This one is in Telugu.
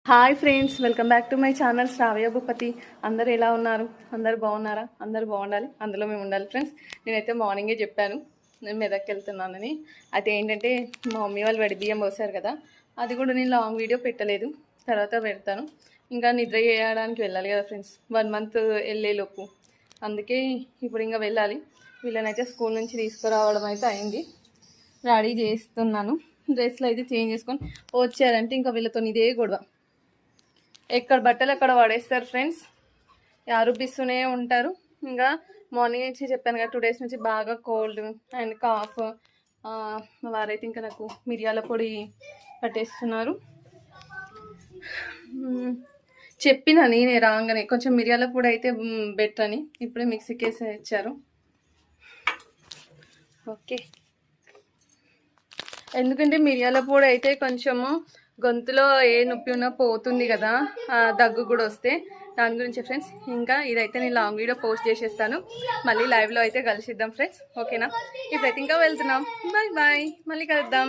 Hi friends, welcome back to my channel Sravya Bhupathi. అందరు ఎలా ఉన్నారు? అందరు బాగున్నారా? అందరు బాగుండాలి, అందులో మేము ఉండాలి ఫ్రెండ్స్. నేనైతే మార్నింగే చెప్పాను నేను మెదక్కి వెళ్తున్నానని. అయితే ఏంటంటే మా మమ్మీ వాళ్ళు వడి బియ్యం పోసారు కదా, అది కూడా నేను లాంగ్ వీడియో పెట్టలేదు, తర్వాత పెడతాను. ఇంకా నిద్ర చేయడానికి వెళ్ళాలి కదా ఫ్రెండ్స్, 1 మంత్ వెళ్ళేలోపు. అందుకే ఇప్పుడు ఇంకా వెళ్ళాలి. వీళ్ళనైతే స్కూల్ నుంచి తీసుకురావడం అయితే అయింది, రెడీ చేస్తున్నాను. డ్రెస్లు అయితే చేంజ్ చేసుకొని వచ్చారంటే ఇంకా వీళ్ళతో ఇదే గొడవ. ఎక్కడ బట్టలు ఎక్కడ పడేస్తారు ఫ్రెండ్స్, యారుపిస్తూనే ఉంటారు. ఇంకా మార్నింగ్ నుంచి చెప్పాను కదా, 2 days నుంచి బాగా కోల్డ్ అండ్ కాఫ్. వారైతే ఇంకా నాకు మిరియాల పొడి పట్టేస్తున్నారు. చెప్పిన నేనే రాగానే కొంచెం మిరియాల పొడి అయితే బెటర్ అని, ఇప్పుడే మిక్సీకి వేసి ఇచ్చారు. ఓకే, ఎందుకంటే మిరియాల పొడి అయితే కొంచెము గొంతులో ఏ నొప్పి ఉన్నా పోతుంది కదా, దగ్గు కూడా వస్తే. దాని గురించి ఫ్రెండ్స్, ఇంకా ఇదైతే నేను లాంగ్ వీడియో పోస్ట్ చేసేస్తాను, మళ్ళీ లైవ్లో అయితే కలిసిద్దాం ఫ్రెండ్స్. ఓకేనా? ఇప్పుడైతే ఇంకా వెళ్తున్నాం. బాయ్ బాయ్, మళ్ళీ కలుద్దాం.